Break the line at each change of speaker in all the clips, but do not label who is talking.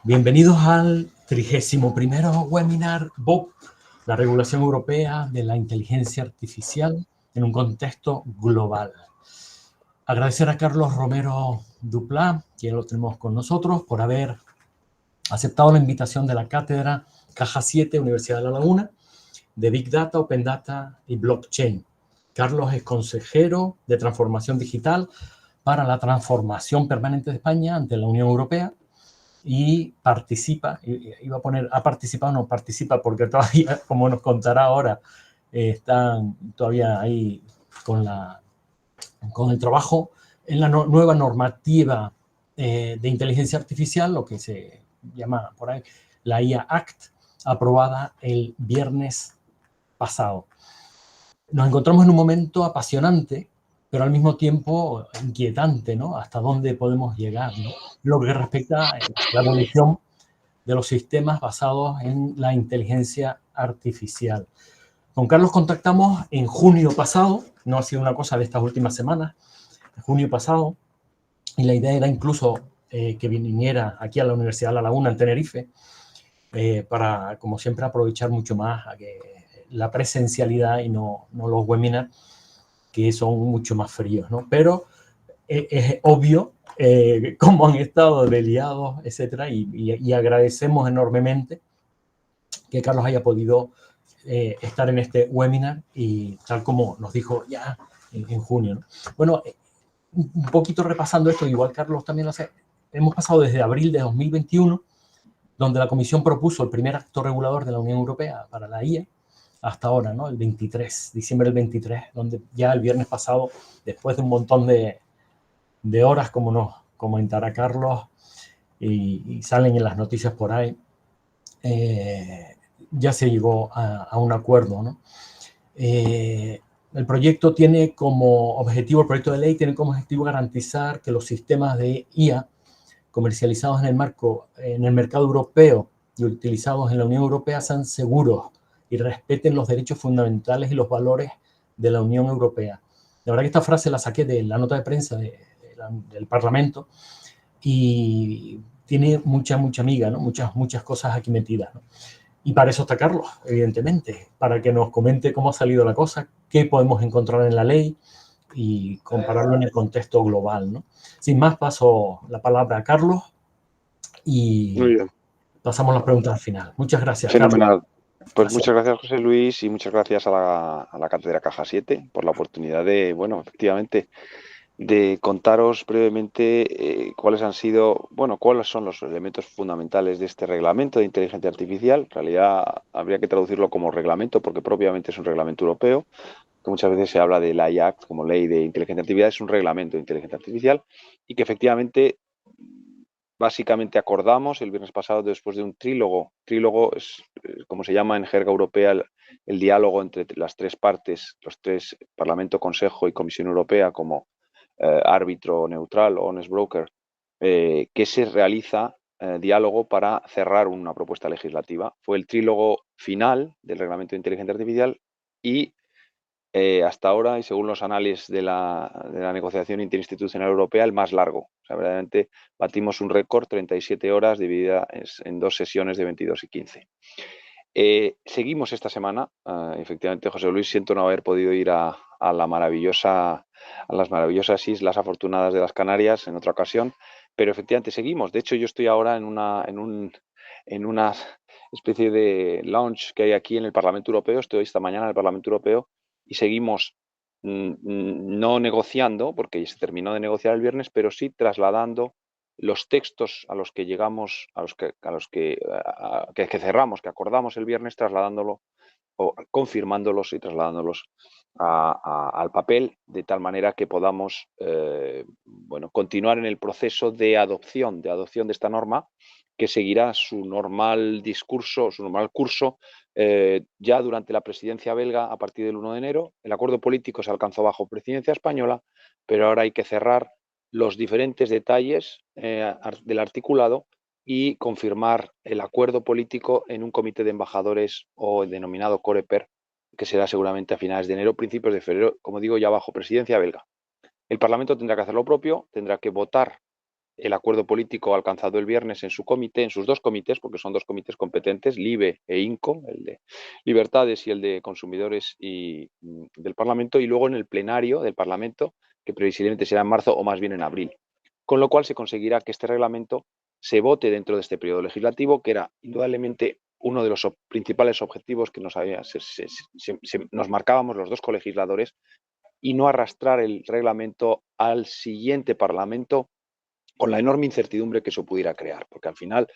Bienvenidos al 31º webinar BOP, la regulación europea de la inteligencia artificial en un contexto global. Agradecer a Carlos Romero Duplá, que lo tenemos con nosotros, por haber aceptado la invitación de la cátedra Caja 7, Universidad de La Laguna, de Big Data, Open Data y Blockchain. Carlos es consejero de transformación digital para la transformación permanente de España ante la Unión Europea y participa, iba a poner, ha participado, no participa, porque todavía, como nos contará ahora, están todavía ahí con el trabajo en la nueva normativa de inteligencia artificial, lo que se llama por ahí la IA Act, aprobada el viernes pasado. Nos encontramos en un momento apasionante, pero al mismo tiempo inquietante, ¿no? Hasta dónde podemos llegar, ¿no? Lo que respecta a la evolución de los sistemas basados en la inteligencia artificial. Con Carlos contactamos en junio pasado, no ha sido una cosa de estas últimas semanas, en junio pasado, y la idea era incluso que viniera aquí a la Universidad de La Laguna, en Tenerife, para, como siempre, aprovechar mucho más a que la presencialidad y no los webinars, que son mucho más fríos, ¿no? Pero es obvio cómo han estado de liados, etcétera, y agradecemos enormemente que Carlos haya podido estar en este webinar y tal como nos dijo ya en junio, ¿no? Bueno, un poquito repasando esto, igual Carlos también lo hace, hemos pasado desde abril de 2021, donde la Comisión propuso el primer acto regulador de la Unión Europea para la IA, hasta ahora, ¿no? El 23, diciembre del 23, donde ya el viernes pasado, después de un montón de horas, como nos comentará Carlos, y salen en las noticias por ahí, ya se llegó a un acuerdo, ¿no? El proyecto tiene como objetivo, el proyecto de ley tiene como objetivo garantizar que los sistemas de IA comercializados en el mercado europeo y utilizados en la Unión Europea sean seguros y respeten los derechos fundamentales y los valores de la Unión Europea. La verdad que esta frase la saqué de la nota de prensa del Parlamento y tiene mucha miga, ¿no? Muchas cosas aquí metidas, ¿no? Y para eso está Carlos, evidentemente, para que nos comente cómo ha salido la cosa, qué podemos encontrar en la ley y compararlo en el contexto global, ¿no? Sin más, paso la palabra a Carlos
Muy
y
bien.
pasamos las preguntas al final. Muchas gracias, Carlos.
Fenomenal. Pues
Gracias.
muchas gracias, José Luis, y muchas gracias a la Cátedra Caja 7 por la oportunidad de, bueno, efectivamente, de contaros brevemente cuáles han sido, bueno, cuáles son los elementos fundamentales de este reglamento de inteligencia artificial. En realidad habría que traducirlo como reglamento porque propiamente es un reglamento europeo, que muchas veces se habla de la IA Act como ley de inteligencia artificial, es un reglamento de inteligencia artificial y que efectivamente básicamente acordamos el viernes pasado después de un trílogo. Trílogo es, como se llama en jerga europea, el diálogo entre las tres partes, los tres, Parlamento, Consejo y Comisión Europea, como árbitro neutral o honest broker, que se realiza diálogo para cerrar una propuesta legislativa. Fue el trílogo final del reglamento de inteligencia artificial y hasta ahora, y según los análisis de la negociación interinstitucional europea, el más largo. O sea, verdaderamente batimos un récord, 37 horas divididas en dos sesiones de 22 y 15. Seguimos esta semana. Efectivamente, José Luis, siento no haber podido ir a las maravillosas islas afortunadas de las Canarias en otra ocasión, pero efectivamente seguimos. De hecho, yo estoy ahora en una especie de lounge que hay aquí en el Parlamento Europeo. Estoy esta mañana en el Parlamento Europeo y seguimos no negociando, porque se terminó de negociar el viernes, pero sí trasladando los textos a los que llegamos, que cerramos, que acordamos el viernes, trasladándolo o confirmándolos y trasladándolos al papel, de tal manera que podamos continuar en el proceso de adopción de esta norma, que seguirá su normal discurso, su normal curso, ya durante la presidencia belga a partir del 1 de enero. El acuerdo político se alcanzó bajo presidencia española, pero ahora hay que cerrar los diferentes detalles del articulado y confirmar el acuerdo político en un comité de embajadores o denominado Coreper, que será seguramente a finales de enero, principios de febrero, como digo, ya bajo presidencia belga. El Parlamento tendrá que hacer lo propio, tendrá que votar el acuerdo político alcanzado el viernes en su comité, en sus dos comités, porque son dos comités competentes, LIBE e INCO, el de Libertades y el de Consumidores y del Parlamento, y luego en el plenario del Parlamento, que previsiblemente será en marzo o más bien en abril. Con lo cual se conseguirá que este reglamento se vote dentro de este periodo legislativo, que era indudablemente uno de los principales objetivos que nos marcábamos los dos colegisladores, y no arrastrar el reglamento al siguiente Parlamento con la enorme incertidumbre que eso pudiera crear, porque al final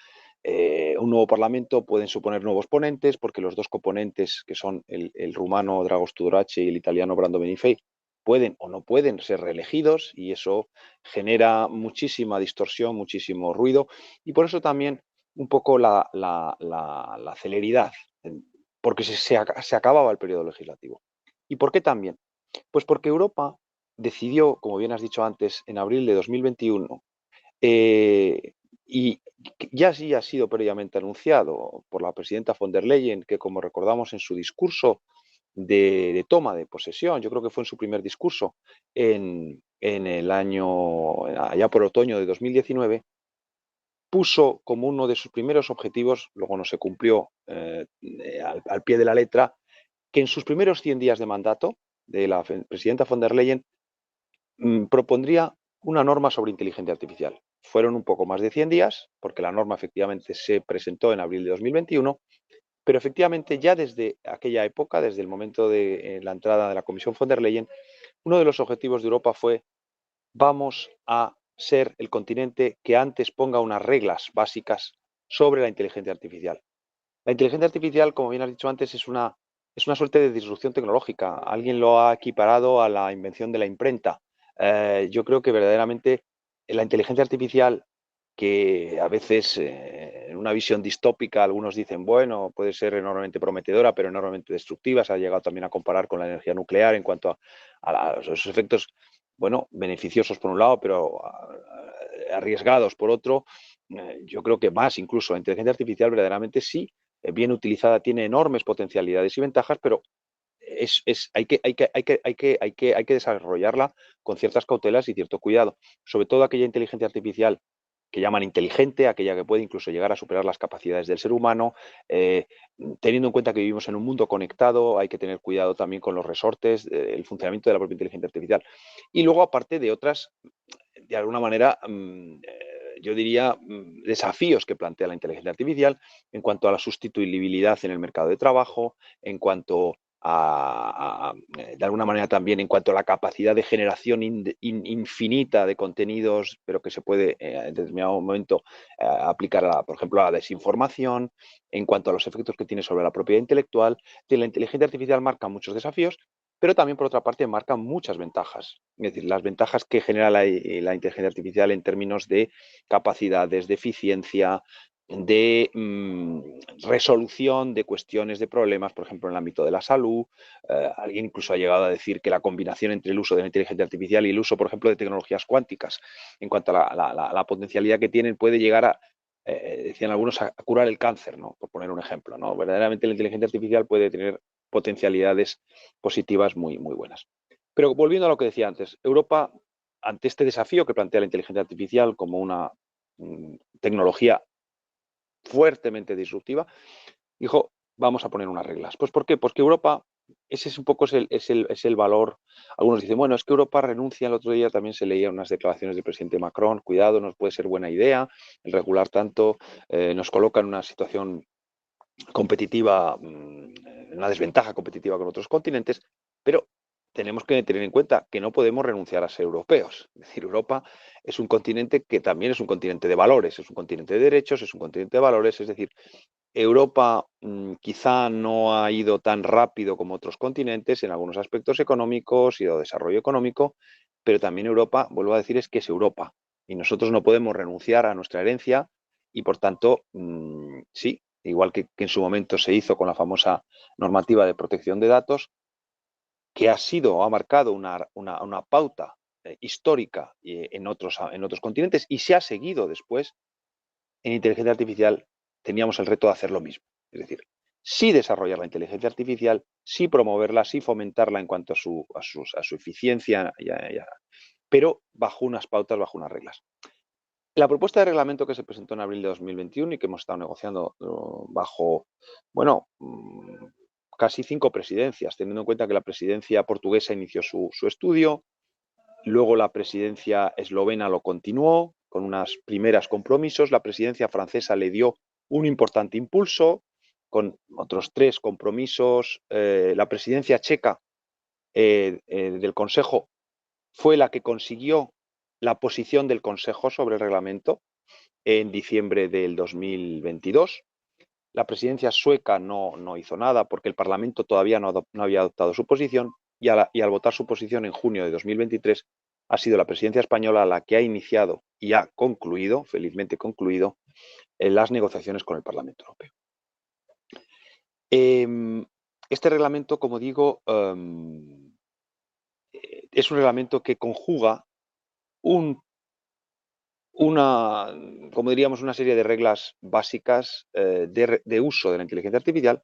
un nuevo Parlamento pueden suponer nuevos ponentes, porque los dos coponentes, que son el rumano Dragos Tudorache y el italiano Brando Benifei, pueden o no pueden ser reelegidos, y eso genera muchísima distorsión, muchísimo ruido, y por eso también un poco la celeridad, porque se acababa el periodo legislativo. ¿Y por qué también? Pues porque Europa decidió, como bien has dicho antes, en abril de 2021, y ya sí ha sido previamente anunciado por la presidenta von der Leyen, que, como recordamos en su discurso de toma de posesión, yo creo que fue en su primer discurso en el año, allá por otoño de 2019, puso como uno de sus primeros objetivos, luego no se cumplió al pie de la letra, que en sus primeros 100 días de mandato de la presidenta von der Leyen propondría una norma sobre inteligencia artificial. Fueron un poco más de 100 días, porque la norma efectivamente se presentó en abril de 2021, pero efectivamente ya desde aquella época, desde el momento de la entrada de la Comisión von der Leyen, uno de los objetivos de Europa fue: vamos a ser el continente que antes ponga unas reglas básicas sobre la inteligencia artificial. La inteligencia artificial, como bien has dicho antes, es una suerte de disrupción tecnológica. Alguien lo ha equiparado a la invención de la imprenta. Yo creo que verdaderamente la inteligencia artificial, que a veces en una visión distópica algunos dicen, bueno, puede ser enormemente prometedora, pero enormemente destructiva. Se ha llegado también a comparar con la energía nuclear en cuanto a los efectos, bueno, beneficiosos por un lado, pero arriesgados por otro. Yo creo que más incluso la inteligencia artificial verdaderamente sí, bien utilizada, tiene enormes potencialidades y ventajas, pero hay que desarrollarla con ciertas cautelas y cierto cuidado. Sobre todo aquella inteligencia artificial que llaman inteligente, aquella que puede incluso llegar a superar las capacidades del ser humano. Teniendo en cuenta que vivimos en un mundo conectado, hay que tener cuidado también con los resortes, el funcionamiento de la propia inteligencia artificial. Y luego, aparte de otras, de alguna manera, yo diría, desafíos que plantea la inteligencia artificial en cuanto a la sustituibilidad en el mercado de trabajo, en cuanto de alguna manera también en cuanto a la capacidad de generación infinita de contenidos, pero que se puede en determinado momento aplicar, por ejemplo, a la desinformación, en cuanto a los efectos que tiene sobre la propiedad intelectual. La inteligencia artificial marca muchos desafíos, pero también, por otra parte, marca muchas ventajas. Es decir, las ventajas que genera la inteligencia artificial en términos de capacidades, de eficiencia, de resolución de cuestiones, de problemas, por ejemplo, en el ámbito de la salud. Alguien incluso ha llegado a decir que la combinación entre el uso de la inteligencia artificial y el uso, por ejemplo, de tecnologías cuánticas, en cuanto a la potencialidad que tienen, puede llegar a, decían algunos, a curar el cáncer, ¿no? Por poner un ejemplo, ¿no? Verdaderamente la inteligencia artificial puede tener potencialidades positivas muy, muy buenas. Pero volviendo a lo que decía antes, Europa, ante este desafío que plantea la inteligencia artificial como una tecnología fuertemente disruptiva, dijo, vamos a poner unas reglas. Pues ¿por qué? Porque Europa, ese es un poco es el valor. Algunos dicen, bueno, es que Europa renuncia. El otro día también se leía unas declaraciones del presidente Macron, cuidado, no puede ser buena idea el regular tanto, nos coloca en una situación competitiva, una desventaja competitiva con otros continentes, pero tenemos que tener en cuenta que no podemos renunciar a ser europeos. Es decir, Europa es un continente que también es un continente de valores, es un continente de derechos, es un continente de valores. Es decir, Europa quizá no ha ido tan rápido como otros continentes en algunos aspectos económicos y de desarrollo económico, pero también Europa, vuelvo a decir, es que es Europa y nosotros no podemos renunciar a nuestra herencia y, por tanto, sí, igual que en su momento se hizo con la famosa normativa de protección de datos, que ha marcado una pauta histórica en otros continentes y se ha seguido después. En inteligencia artificial teníamos el reto de hacer lo mismo. Es decir, sí desarrollar la inteligencia artificial, sí promoverla, sí fomentarla en cuanto a su eficiencia, pero bajo unas pautas, bajo unas reglas. La propuesta de reglamento que se presentó en abril de 2021 y que hemos estado negociando bajo, bueno, casi 5 presidencias, teniendo en cuenta que la presidencia portuguesa inició su estudio, luego la presidencia eslovena lo continuó con unos primeros compromisos, la presidencia francesa le dio un importante impulso con otros 3 compromisos, la presidencia checa del Consejo fue la que consiguió la posición del Consejo sobre el reglamento en diciembre del 2022. La presidencia sueca no hizo nada porque el Parlamento todavía no había adoptado su posición y al votar su posición en junio de 2023 ha sido la presidencia española la que ha iniciado y ha concluido, felizmente concluido, las negociaciones con el Parlamento Europeo. Este reglamento, como digo, es un reglamento que conjuga como diríamos, una serie de reglas básicas de uso de la inteligencia artificial.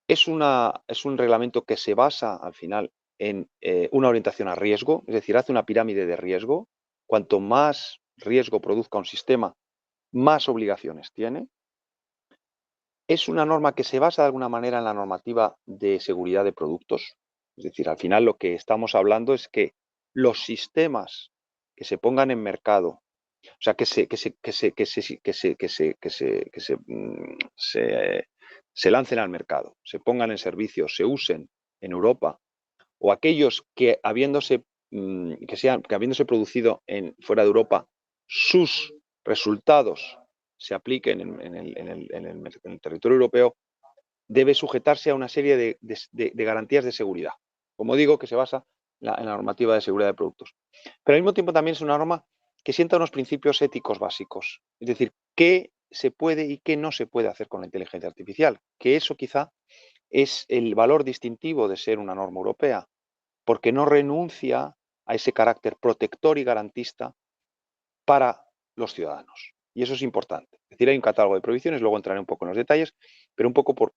Es un reglamento que se basa, al final, en una orientación a riesgo, es decir, hace una pirámide de riesgo. Cuanto más riesgo produzca un sistema, más obligaciones tiene. Es una norma que se basa de alguna manera en la normativa de seguridad de productos. Es decir, al final lo que estamos hablando es que los sistemas que se pongan en mercado, o sea, que se lancen al mercado, se pongan en servicio, se usen en Europa, o aquellos que habiéndose producido fuera de Europa, sus resultados se apliquen en el territorio europeo, debe sujetarse a una serie de garantías de seguridad. Como digo, que se basa en la normativa de seguridad de productos. Pero al mismo tiempo también es una norma que sienta unos principios éticos básicos. Es decir, qué se puede y qué no se puede hacer con la inteligencia artificial. Que eso quizá es el valor distintivo de ser una norma europea, porque no renuncia a ese carácter protector y garantista para los ciudadanos. Y eso es importante. Es decir, hay un catálogo de prohibiciones, luego entraré un poco en los detalles, pero un poco por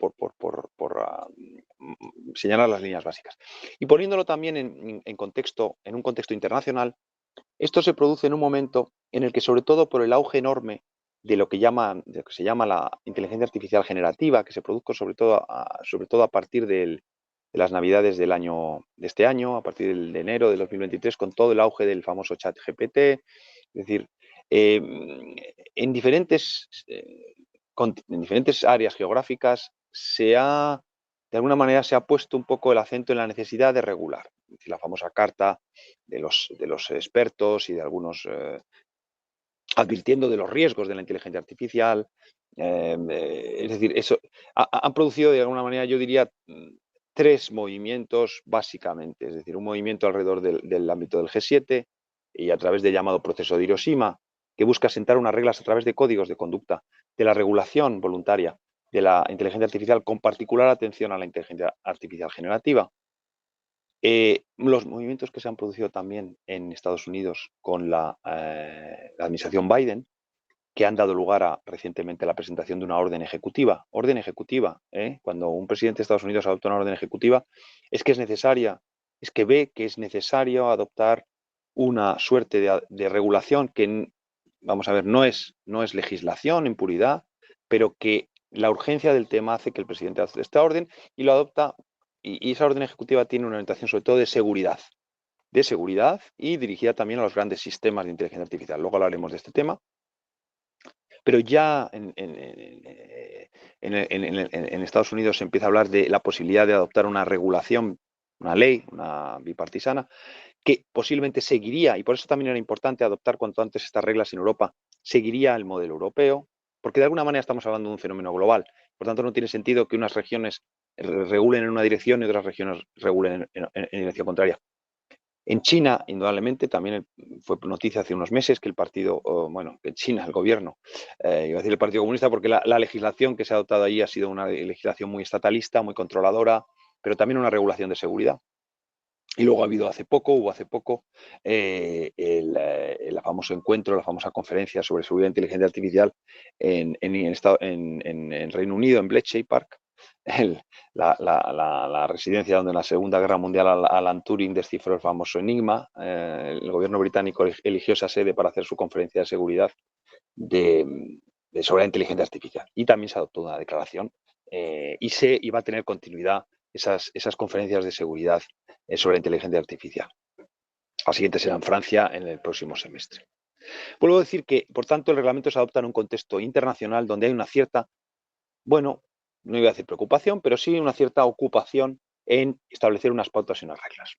señalar las líneas básicas. Y poniéndolo también en un contexto internacional, esto se produce en un momento en el que, sobre todo por el auge enorme de lo que se llama la inteligencia artificial generativa, que se produjo sobre todo a partir de las navidades de este año, a partir de enero de 2023, con todo el auge del famoso chat GPT. Es decir, en diferentes áreas geográficas de alguna manera se ha puesto un poco el acento en la necesidad de regular. Es decir, la famosa carta de los expertos y de algunos advirtiendo de los riesgos de la inteligencia artificial. Es decir, eso han producido de alguna manera, yo diría, 3 movimientos básicamente. Es decir, un movimiento alrededor del ámbito del G7 y a través del llamado proceso de Hiroshima, que busca sentar unas reglas a través de códigos de conducta de la regulación voluntaria de la inteligencia artificial, con particular atención a la inteligencia artificial generativa. Los movimientos que se han producido también en Estados Unidos con la administración Biden, que han dado lugar recientemente a la presentación de una orden ejecutiva. Orden ejecutiva, cuando un presidente de Estados Unidos adopta una orden ejecutiva, es que es necesaria, es que ve que es necesario adoptar una suerte de regulación que, vamos a ver, no es legislación en puridad, pero que la urgencia del tema hace que el presidente adopte esta orden y lo adopta. Y esa orden ejecutiva tiene una orientación sobre todo de seguridad y dirigida también a los grandes sistemas de inteligencia artificial. Luego hablaremos de este tema. Pero ya en Estados Unidos se empieza a hablar de la posibilidad de adoptar una regulación, una ley, una bipartisana, que posiblemente seguiría, y por eso también era importante adoptar cuanto antes estas reglas en Europa, seguiría el modelo europeo, porque de alguna manera estamos hablando de un fenómeno global. Por tanto, no tiene sentido que unas regiones regulen en una dirección y otras regiones regulen en dirección contraria. En China, indudablemente, también fue noticia hace unos meses que el partido, que China, el gobierno, iba a decir el Partido Comunista, porque la legislación que se ha adoptado allí ha sido una legislación muy estatalista, muy controladora, pero también una regulación de seguridad. Y luego hubo hace poco el famoso encuentro, la famosa conferencia sobre seguridad e inteligencia artificial en Reino Unido, en Bletchley Park, la residencia donde en la Segunda Guerra Mundial Alan Turing descifró el famoso enigma. El gobierno británico eligió esa sede para hacer su conferencia de seguridad sobre la inteligencia artificial. Y también se adoptó una declaración y se iba a tener continuidad esas conferencias de seguridad sobre la inteligencia artificial. La siguiente será en Francia en el próximo semestre. Vuelvo a decir que, por tanto, el reglamento se adopta en un contexto internacional donde hay una cierta, bueno, no iba a decir preocupación, pero sí una cierta ocupación en establecer unas pautas y unas reglas.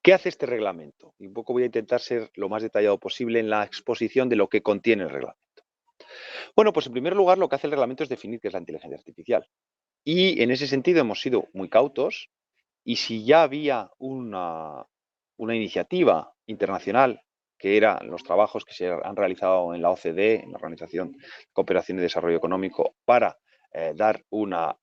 ¿Qué hace este reglamento? Y un poco voy a intentar ser lo más detallado posible en la exposición de lo que contiene el reglamento. Bueno, pues en primer lugar lo que hace el reglamento es definir qué es la inteligencia artificial. Y en ese sentido hemos sido muy cautos y si ya había una iniciativa internacional que eran los trabajos que se han realizado en la OCDE, en la Organización de Cooperación y Desarrollo Económico, para dar una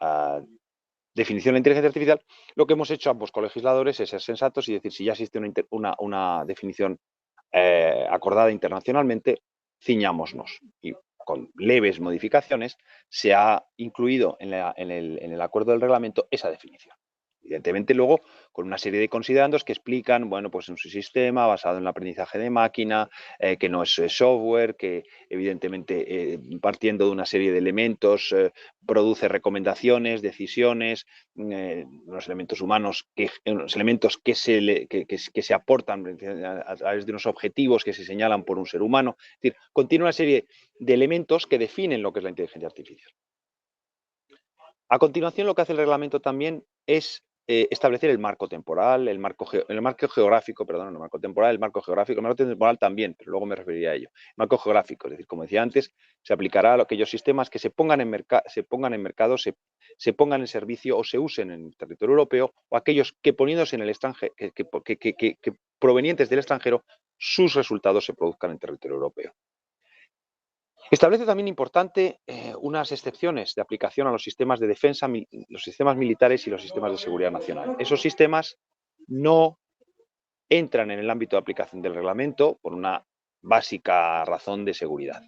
definición de la inteligencia artificial, lo que hemos hecho ambos colegisladores es ser sensatos y decir, si ya existe una definición acordada internacionalmente, ciñámonos. Y con leves modificaciones se ha incluido en el acuerdo del reglamento esa definición. Evidentemente, luego, con una serie de considerandos que explican, bueno, pues en su sistema basado en el aprendizaje de máquina, que no es software, que evidentemente partiendo de una serie de elementos produce recomendaciones, decisiones, los elementos humanos, los elementos que se aportan a través de unos objetivos que se señalan por un ser humano. Es decir, contiene una serie de elementos que definen lo que es la inteligencia artificial. A continuación, lo que hace el reglamento también es establecer el marco temporal, el marco geográfico, el marco temporal, el marco geográfico, el marco temporal también, pero luego me referiré a ello. El marco geográfico, es decir, como decía antes, se aplicará a aquellos sistemas que se pongan en mercado, se pongan en servicio o se usen en el territorio europeo, o aquellos que poniéndose en el extranjero, que provenientes del extranjero, sus resultados se produzcan en territorio europeo. Establece también importante unas excepciones de aplicación a los sistemas de defensa, los sistemas militares y los sistemas de seguridad nacional. Esos sistemas no entran en el ámbito de aplicación del reglamento por una básica razón de seguridad.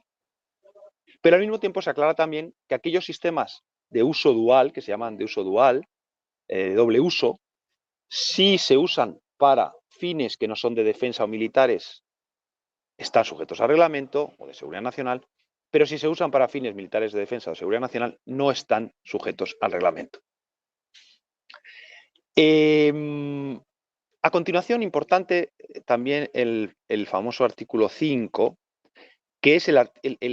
Pero al mismo tiempo se aclara también que aquellos sistemas de uso dual, que se llaman de uso dual, doble uso, si se usan para fines que no son de defensa o militares, están sujetos al reglamento o de seguridad nacional, pero si se usan para fines militares de defensa o de seguridad nacional, no están sujetos al reglamento. A continuación, importante también el famoso artículo 5, que es el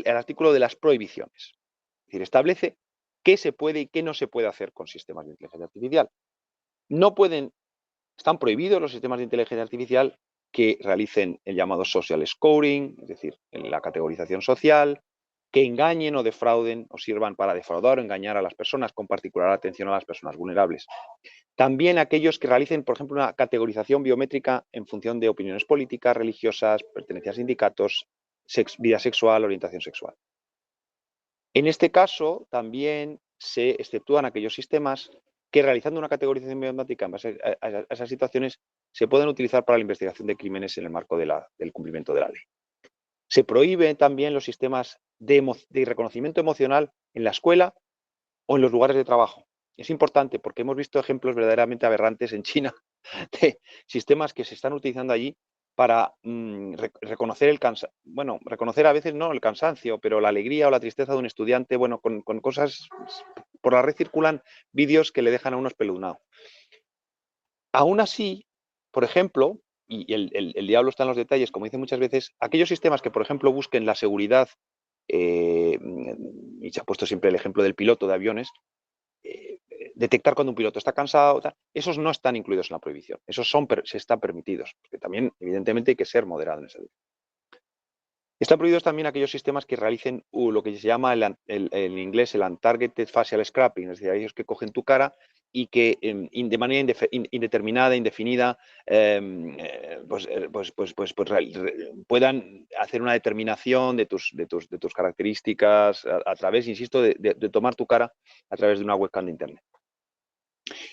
artículo de las prohibiciones. Es decir, establece qué se puede y qué no se puede hacer con sistemas de inteligencia artificial. Están prohibidos los sistemas de inteligencia artificial que realicen el llamado social scoring, es decir, la categorización social, que engañen o defrauden o sirvan para defraudar o engañar a las personas, con particular atención a las personas vulnerables. También aquellos que realicen, por ejemplo, una categorización biométrica en función de opiniones políticas, religiosas, pertenencia a sindicatos, vida sexual, orientación sexual. En este caso, también se exceptúan aquellos sistemas que, realizando una categorización biométrica en base a esas situaciones, se pueden utilizar para la investigación de crímenes en el marco del cumplimiento de la ley. Se prohíben también los sistemas de reconocimiento emocional en la escuela o en los lugares de trabajo. Es importante porque hemos visto ejemplos verdaderamente aberrantes en China de sistemas que se están utilizando allí para reconocer reconocer a veces no el cansancio, pero la alegría o la tristeza de un estudiante, con cosas. Por la red circulan vídeos que le dejan a uno espeluznado. Aún así, por ejemplo, y el diablo está en los detalles, como dicen muchas veces, aquellos sistemas que, por ejemplo, busquen la seguridad, y se ha puesto siempre el ejemplo del piloto de aviones, detectar cuando un piloto está cansado, esos no están incluidos en la prohibición, esos se están permitidos, porque también, evidentemente, hay que ser moderado en esa dirección. Están prohibidos también aquellos sistemas que realicen lo que se llama en inglés el untargeted facial scrapping, es decir, aquellos que cogen tu cara y que de manera indeterminada, indefinida, puedan hacer una determinación de tus características a través, insisto, de tomar tu cara a través de una webcam de Internet.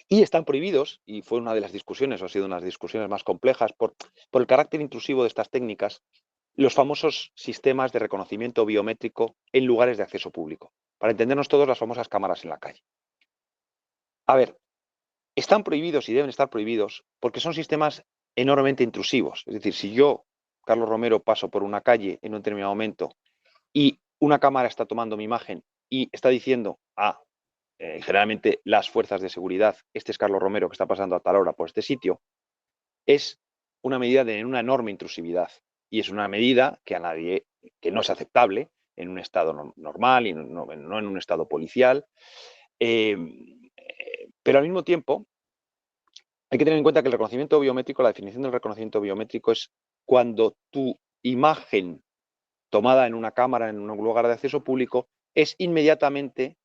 Y están prohibidos, y fue una de las discusiones, o ha sido una de las discusiones más complejas, por el carácter intrusivo de estas técnicas, los famosos sistemas de reconocimiento biométrico en lugares de acceso público. Para entendernos todos, las famosas cámaras en la calle. A ver, están prohibidos y deben estar prohibidos porque son sistemas enormemente intrusivos. Es decir, si yo, Carlos Romero, paso por una calle en un determinado momento y una cámara está tomando mi imagen y está diciendo a generalmente las fuerzas de seguridad, este es Carlos Romero que está pasando a tal hora por este sitio, es una medida de una enorme intrusividad y es una medida que a nadie, que no es aceptable en un estado normal y no en un estado policial. Pero al mismo tiempo hay que tener en cuenta que el reconocimiento biométrico, la definición del reconocimiento biométrico es cuando tu imagen tomada en una cámara, en un lugar de acceso público, es inmediatamente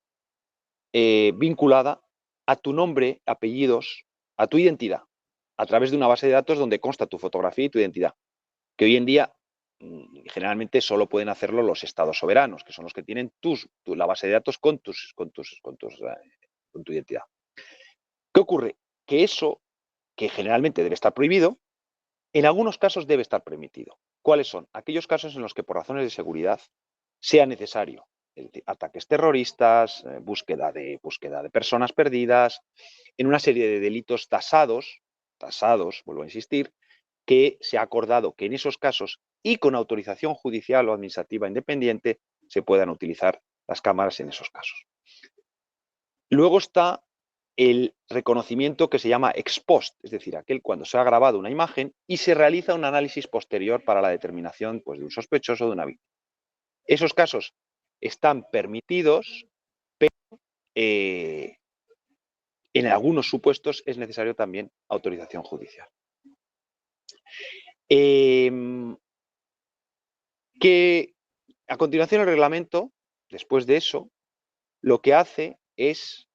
vinculada a tu nombre, apellidos, a tu identidad, a través de una base de datos donde consta tu fotografía y tu identidad, que hoy en día generalmente solo pueden hacerlo los estados soberanos, que son los que tienen la base de datos con tu identidad. ¿Qué ocurre? Que eso, que generalmente debe estar prohibido, en algunos casos debe estar permitido. ¿Cuáles son? Aquellos casos en los que por razones de seguridad sea necesario. Es decir, ataques terroristas, búsqueda de personas perdidas, en una serie de delitos tasados, vuelvo a insistir, que se ha acordado que en esos casos y con autorización judicial o administrativa independiente se puedan utilizar las cámaras en esos casos. Luego está el reconocimiento que se llama ex post, es decir, aquel cuando se ha grabado una imagen y se realiza un análisis posterior para la determinación pues, de un sospechoso o de una víctima. Esos casos están permitidos, pero en algunos supuestos es necesario también autorización judicial. Que a continuación el reglamento, después de eso, lo que hace es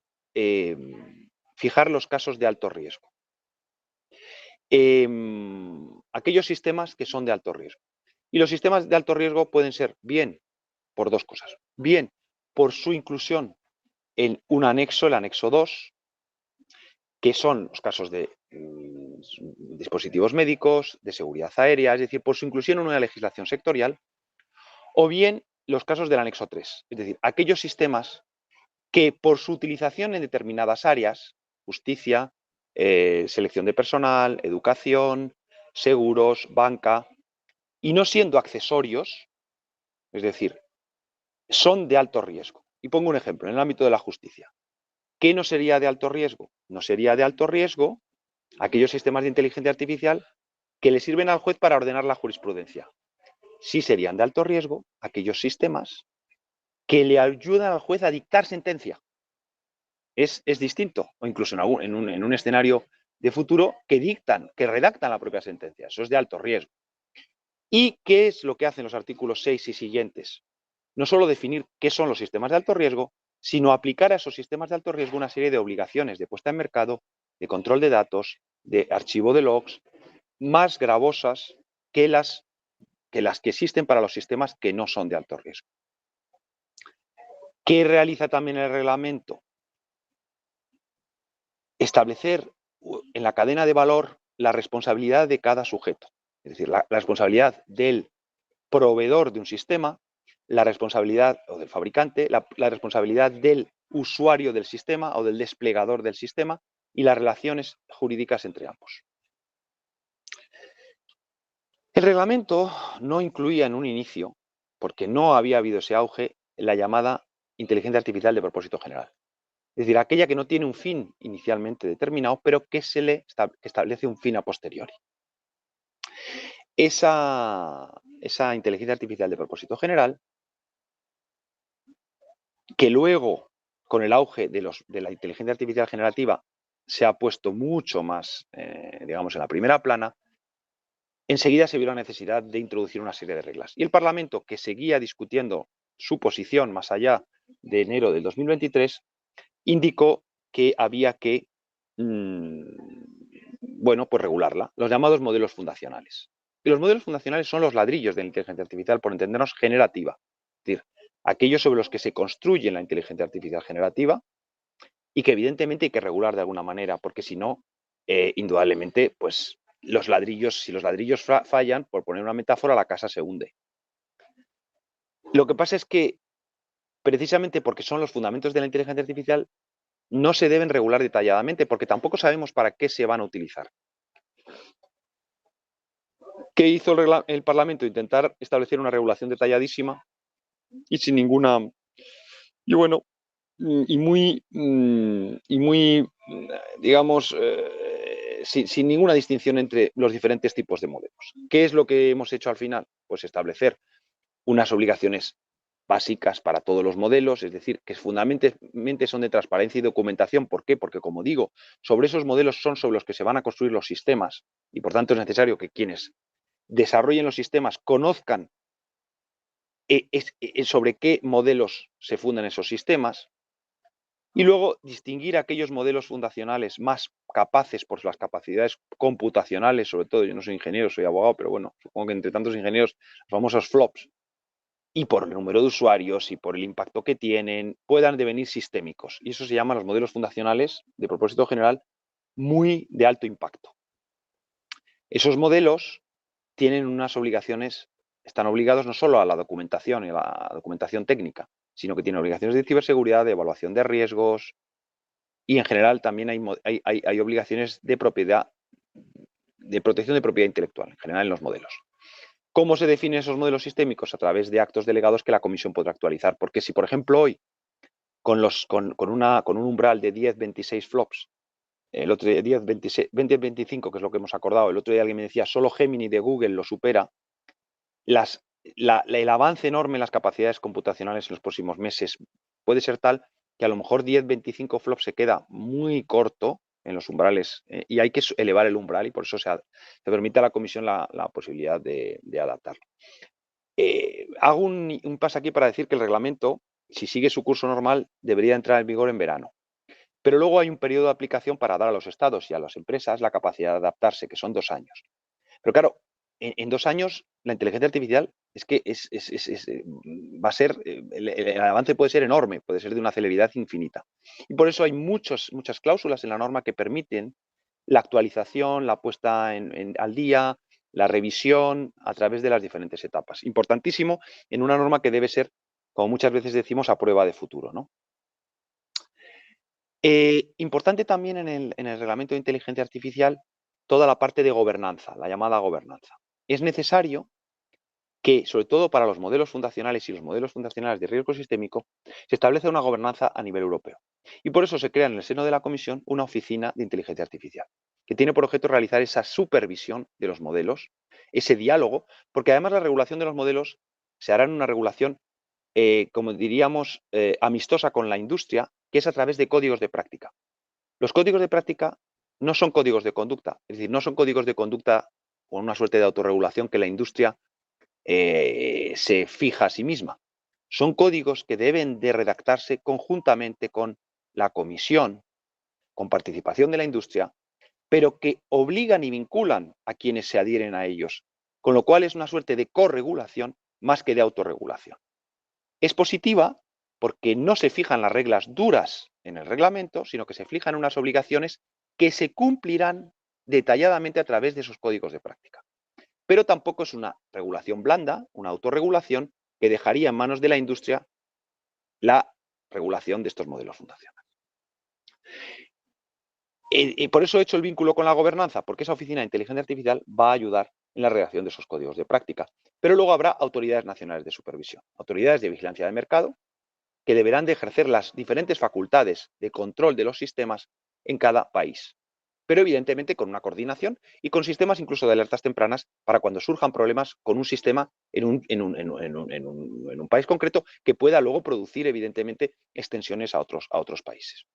fijar los casos de alto riesgo. Aquellos sistemas que son de alto riesgo. Y los sistemas de alto riesgo pueden ser bien por dos cosas. Bien por su inclusión en un anexo, el anexo 2, que son los casos de dispositivos médicos, de seguridad aérea, es decir, por su inclusión en una legislación sectorial, o bien los casos del anexo 3, es decir, aquellos sistemas que por su utilización en determinadas áreas, justicia, selección de personal, educación, seguros, banca, y no siendo accesorios, es decir, son de alto riesgo. Y pongo un ejemplo, en el ámbito de la justicia. ¿Qué no sería de alto riesgo? No sería de alto riesgo aquellos sistemas de inteligencia artificial que le sirven al juez para ordenar la jurisprudencia. Sí serían de alto riesgo aquellos sistemas que le ayudan al juez a dictar sentencia. Es distinto, o incluso en un escenario de futuro que redactan la propia sentencia. Eso es de alto riesgo. ¿Y qué es lo que hacen los artículos 6 y siguientes? No solo definir qué son los sistemas de alto riesgo, sino aplicar a esos sistemas de alto riesgo una serie de obligaciones de puesta en mercado, de control de datos, de archivo de logs, más gravosas que las que existen para los sistemas que no son de alto riesgo. ¿Qué realiza también el reglamento? Establecer en la cadena de valor la responsabilidad de cada sujeto. Es decir, la responsabilidad del proveedor de un sistema, la responsabilidad o del fabricante, la responsabilidad del usuario del sistema o del desplegador del sistema y las relaciones jurídicas entre ambos. El reglamento no incluía en un inicio, porque no había habido ese auge, la llamada inteligencia artificial de propósito general. Es decir, aquella que no tiene un fin inicialmente determinado, pero que establece un fin a posteriori. Esa inteligencia artificial de propósito general, que luego, con el auge de la inteligencia artificial generativa, se ha puesto mucho más, digamos, en la primera plana, enseguida se vio la necesidad de introducir una serie de reglas. Y el Parlamento, que seguía discutiendo su posición más allá de enero del 2023, indicó que había que, bueno, pues regularla, los llamados modelos fundacionales. Y los modelos fundacionales son los ladrillos de la inteligencia artificial, por entendernos, generativa. Es decir, aquellos sobre los que se construye la inteligencia artificial generativa y que evidentemente hay que regular de alguna manera, porque si no, indudablemente, pues si los ladrillos fallan, por poner una metáfora, la casa se hunde. Lo que pasa es que precisamente porque son los fundamentos de la inteligencia artificial, no se deben regular detalladamente porque tampoco sabemos para qué se van a utilizar. ¿Qué hizo el Parlamento? Intentar establecer una regulación detalladísima y sin ninguna... Y bueno, y muy, digamos, sin ninguna distinción entre los diferentes tipos de modelos. ¿Qué es lo que hemos hecho al final? Pues establecer unas obligaciones básicas para todos los modelos, es decir, que fundamentalmente son de transparencia y documentación. ¿Por qué? Porque, como digo, sobre esos modelos son sobre los que se van a construir los sistemas y, por tanto, es necesario que quienes desarrollen los sistemas conozcan sobre qué modelos se fundan esos sistemas. Y luego distinguir aquellos modelos fundacionales más capaces por las capacidades computacionales, sobre todo. Yo no soy ingeniero, soy abogado, pero bueno, supongo que entre tantos ingenieros, los famosos flops, y por el número de usuarios y por el impacto que tienen, puedan devenir sistémicos. Y eso se llama los modelos fundacionales de propósito general muy de alto impacto. Esos modelos tienen unas obligaciones, están obligados no solo a la documentación y a la documentación técnica, sino que tienen obligaciones de ciberseguridad, de evaluación de riesgos, y en general también hay obligaciones de propiedad, de protección de propiedad intelectual, en general en los modelos. ¿Cómo se definen esos modelos sistémicos? A través de actos delegados que la comisión podrá actualizar. Porque si, por ejemplo, hoy, con un umbral de 10, 26 flops, el otro día 10, 26, 20, 25, que es lo que hemos acordado, el otro día alguien me decía, solo Gemini de Google lo supera, el avance enorme en las capacidades computacionales en los próximos meses puede ser tal que a lo mejor 10, 25 flops se queda muy corto en los umbrales y hay que elevar el umbral y por eso se permite a la comisión la posibilidad de adaptarlo. Hago un paso aquí para decir que el reglamento, si sigue su curso normal, debería entrar en vigor en verano. Pero luego hay un periodo de aplicación para dar a los estados y a las empresas la capacidad de adaptarse, que son 2 años. Pero claro, en 2 años la inteligencia artificial es que va a ser, el avance puede ser enorme, puede ser de una celeridad infinita. Y por eso hay muchas cláusulas en la norma que permiten la actualización, la puesta al día, la revisión a través de las diferentes etapas. Importantísimo en una norma que debe ser, como muchas veces decimos, a prueba de futuro, ¿no? Importante también en el reglamento de inteligencia artificial toda la parte de gobernanza, la llamada gobernanza. Es necesario que, sobre todo para los modelos fundacionales y los modelos fundacionales de riesgo sistémico, se establece una gobernanza a nivel europeo. Y por eso se crea en el seno de la Comisión una oficina de inteligencia artificial, que tiene por objeto realizar esa supervisión de los modelos, ese diálogo, porque además la regulación de los modelos se hará en una regulación, como diríamos, amistosa con la industria, que es a través de códigos de práctica. Los códigos de práctica no son códigos de conducta, es decir, no son códigos de conducta con una suerte de autorregulación que la industria se fija a sí misma. Son códigos que deben de redactarse conjuntamente con la comisión, con participación de la industria, pero que obligan y vinculan a quienes se adhieren a ellos, con lo cual es una suerte de corregulación más que de autorregulación. Es positiva porque no se fijan las reglas duras en el reglamento, sino que se fijan unas obligaciones que se cumplirán detalladamente a través de esos códigos de práctica. Pero tampoco es una regulación blanda, una autorregulación que dejaría en manos de la industria la regulación de estos modelos fundacionales. Por eso he hecho el vínculo con la gobernanza, porque esa oficina de inteligencia artificial va a ayudar en la redacción de esos códigos de práctica. Pero luego habrá autoridades nacionales de supervisión, autoridades de vigilancia de mercado, que deberán de ejercer las diferentes facultades de control de los sistemas en cada país. Pero evidentemente con una coordinación y con sistemas incluso de alertas tempranas para cuando surjan problemas con un sistema en un país concreto que pueda luego producir evidentemente extensiones a otros países.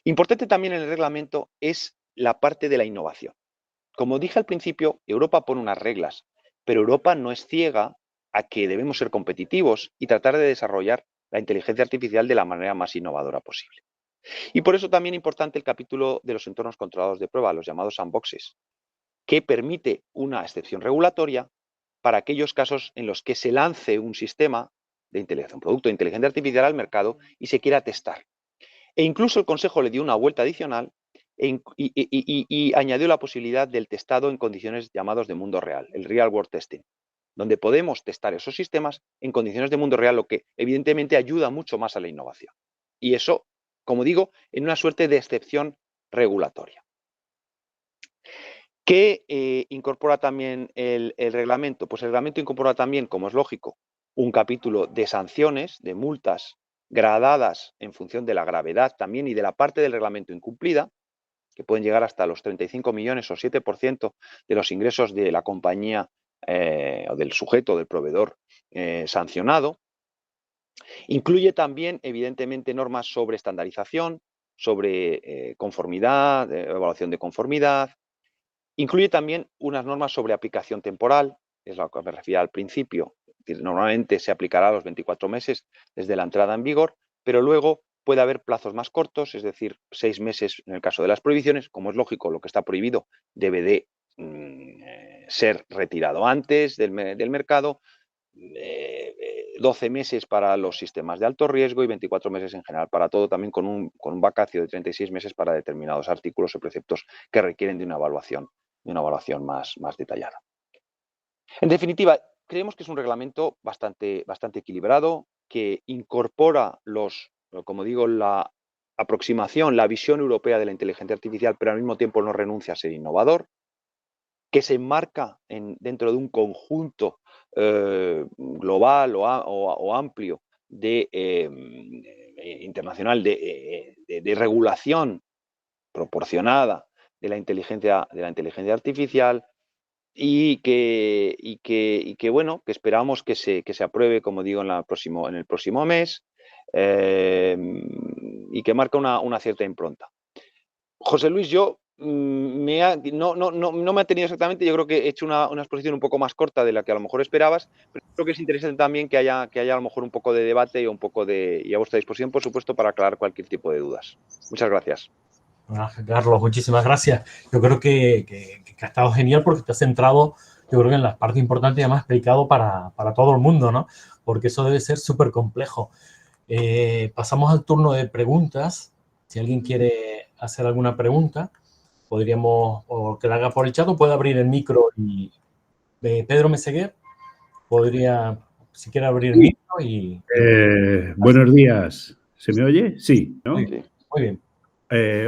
Importante también en el reglamento es la parte de la innovación. Como dije al principio, Europa pone unas reglas, pero Europa no es ciega a que debemos ser competitivos y tratar de desarrollar la inteligencia artificial de la manera más innovadora posible. Y por eso también es importante el capítulo de los entornos controlados de prueba, los llamados sandboxes, que permite una excepción regulatoria para aquellos casos en los que se lance un sistema de inteligencia, un producto de inteligencia artificial al mercado y se quiera testar. E incluso el Consejo le dio una vuelta adicional y añadió la posibilidad del testado en condiciones llamadas de mundo real, el real world testing. donde podemos testar esos sistemas en condiciones de mundo real, lo que evidentemente ayuda mucho más a la innovación. Y eso, como digo, en una suerte de excepción regulatoria. ¿Qué incorpora también el reglamento? Pues el reglamento incorpora también, como es lógico, un capítulo de sanciones, de multas gradadas en función de la gravedad también y de la parte del reglamento incumplida, que pueden llegar hasta los 35 millones o 7% de los ingresos de la compañía o del sujeto, del proveedor sancionado. Incluye también, evidentemente, normas sobre estandarización, sobre conformidad, evaluación de conformidad. Incluye también unas normas sobre aplicación temporal, es lo que me refería al principio. Normalmente se aplicará a los 24 meses desde la entrada en vigor, pero luego puede haber plazos más cortos, es decir, 6 meses en el caso de las prohibiciones. Como es lógico, lo que está prohibido debe de ser retirado antes del mercado. 12 meses para los sistemas de alto riesgo y 24 meses en general para todo, también con un vacacio de 36 meses para determinados artículos o preceptos que requieren de una evaluación más detallada. En definitiva, creemos que es un reglamento bastante equilibrado, que incorpora como digo, la aproximación, la visión europea de la inteligencia artificial, pero al mismo tiempo no renuncia a ser innovador, que se enmarca dentro de un conjunto global o amplio internacional de regulación proporcionada de la inteligencia artificial y que bueno, que esperamos que se apruebe, como digo, en el próximo mes y que marca una cierta impronta. José Luis, yo no me ha tenido exactamente, yo creo que he hecho una exposición un poco más corta de la que a lo mejor esperabas, pero creo que es interesante también que haya a lo mejor un poco de debate y a vuestra disposición, por supuesto, para aclarar cualquier tipo de dudas. Muchas gracias.
Carlos, muchísimas gracias. Yo creo que ha estado genial porque te has centrado, yo creo que en las partes importantes y además explicado para todo el mundo, ¿no? Porque eso debe ser súper complejo. Pasamos al turno de preguntas. Si alguien quiere hacer alguna pregunta, podríamos, o que la haga por el chat, o puede abrir el micro y Pedro Meseguer podría, si quiere abrir el micro y...
Buenos días. ¿Se me oye? Sí, ¿no?
Muy bien. Muy bien.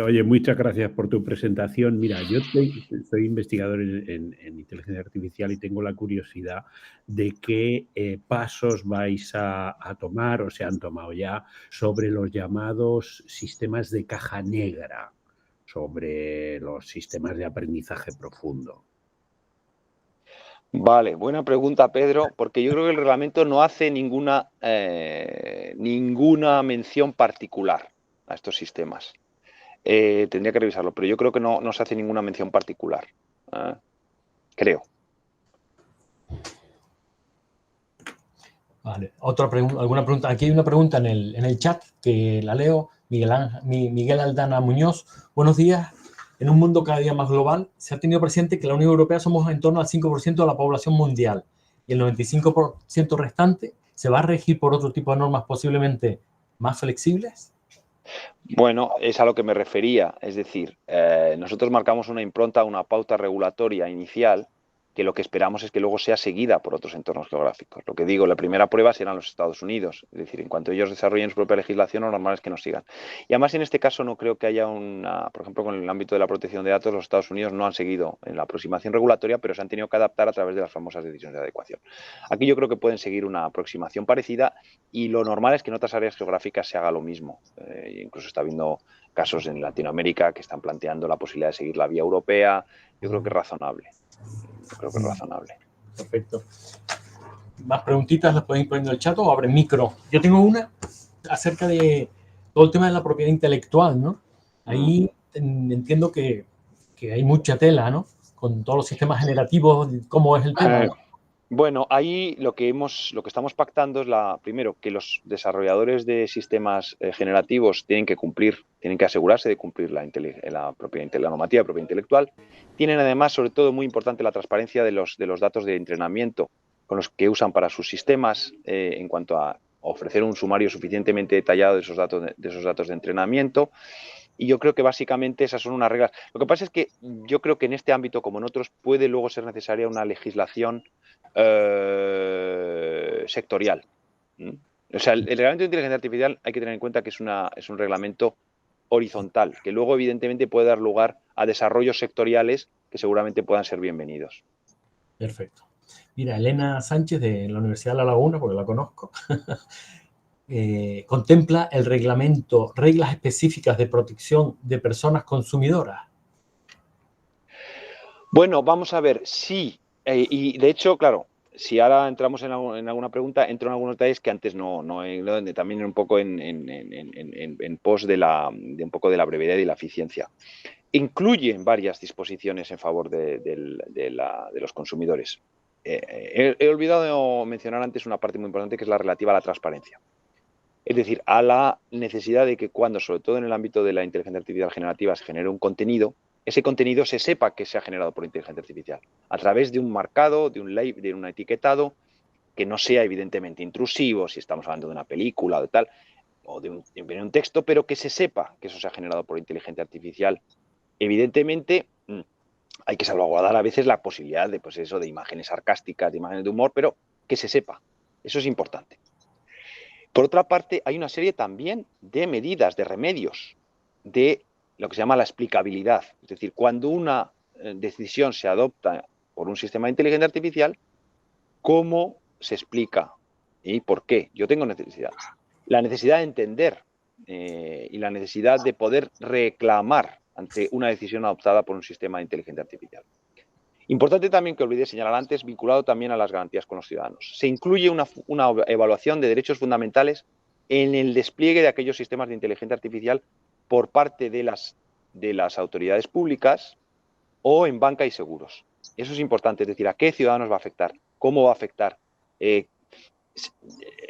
Oye, muchas gracias por tu presentación. Mira, yo soy investigador en inteligencia artificial y tengo la curiosidad de qué pasos vais a tomar o se han tomado ya sobre los llamados sistemas de caja negra, sobre los sistemas de aprendizaje profundo.
Vale, buena pregunta, Pedro, porque yo creo que el reglamento no hace ninguna mención particular a estos sistemas. Tendría que revisarlo, pero yo creo que no se hace ninguna mención particular. Creo.
Vale, alguna pregunta. Aquí hay una pregunta en el chat que la leo. Miguel Aldana Muñoz. Buenos días. En un mundo cada día más global, se ha tenido presente que la Unión Europea somos en torno al 5% de la población mundial y el 95% restante se va a regir por otro tipo de normas posiblemente más flexibles.
Bueno, es a lo que me refería. Es decir, nosotros marcamos una impronta, una pauta regulatoria inicial que lo que esperamos es que luego sea seguida por otros entornos geográficos. Lo que digo, la primera prueba serán los Estados Unidos. Es decir, en cuanto ellos desarrollen su propia legislación, lo normal es que nos sigan. Y además, en este caso, no creo que haya por ejemplo, con el ámbito de la protección de datos, los Estados Unidos no han seguido en la aproximación regulatoria, pero se han tenido que adaptar a través de las famosas decisiones de adecuación. Aquí yo creo que pueden seguir una aproximación parecida y lo normal es que en otras áreas geográficas se haga lo mismo. Incluso está habiendo casos en Latinoamérica que están planteando la posibilidad de seguir la vía europea. Yo creo que es razonable.
Perfecto. Más preguntitas las pueden ir poniendo en el chat o abren micro. Yo tengo una acerca de todo el tema de la propiedad intelectual, ¿no? Ahí entiendo que hay mucha tela, ¿no? Con todos los sistemas generativos, ¿cómo es el tema?
Bueno, ahí lo que estamos pactando es primero que los desarrolladores de sistemas generativos tienen que asegurarse de cumplir la normativa de propiedad intelectual. Tienen además, sobre todo, muy importante la transparencia de los datos de entrenamiento con los que usan para sus sistemas en cuanto a ofrecer un sumario suficientemente detallado de esos datos de entrenamiento. Y yo creo que básicamente esas son unas reglas. Lo que pasa es que yo creo que en este ámbito, como en otros, puede luego ser necesaria una legislación sectorial. O sea, el reglamento de inteligencia artificial hay que tener en cuenta que es un reglamento horizontal, que luego evidentemente puede dar lugar a desarrollos sectoriales que seguramente puedan ser bienvenidos.
Perfecto. Mira, Elena Sánchez de la Universidad de La Laguna, porque la conozco, contempla el reglamento reglas específicas de protección de personas consumidoras.
Bueno, vamos a ver, sí, y de hecho, claro, si ahora entramos en alguna pregunta, entro en algunos detalles que antes no también un poco en pos de un poco de la brevedad y la eficiencia. Incluye varias disposiciones en favor de los consumidores. He olvidado mencionar antes una parte muy importante que es la relativa a la transparencia. Es decir, a la necesidad de que cuando, sobre todo en el ámbito de la inteligencia artificial generativa, se genere un contenido, ese contenido se sepa que se ha generado por inteligencia artificial, a través de un marcado, de un etiquetado, que no sea evidentemente intrusivo, si estamos hablando de una película o de tal, o de un texto, pero que se sepa que eso se ha generado por inteligencia artificial. Evidentemente, hay que salvaguardar a veces la posibilidad de, pues eso, de imágenes sarcásticas, de imágenes de humor, pero que se sepa. Eso es importante. Por otra parte, hay una serie también de medidas, de remedios, de lo que se llama la explicabilidad. Es decir, cuando una decisión se adopta por un sistema de inteligencia artificial, ¿cómo se explica y por qué? Yo tengo necesidad. La necesidad de entender y la necesidad de poder reclamar ante una decisión adoptada por un sistema de inteligencia artificial. Importante también que olvidé señalar antes, vinculado también a las garantías con los ciudadanos. Se incluye una evaluación de derechos fundamentales en el despliegue de aquellos sistemas de inteligencia artificial por parte de las autoridades públicas o en banca y seguros. Eso es importante, es decir, a qué ciudadanos va a afectar, cómo va a afectar.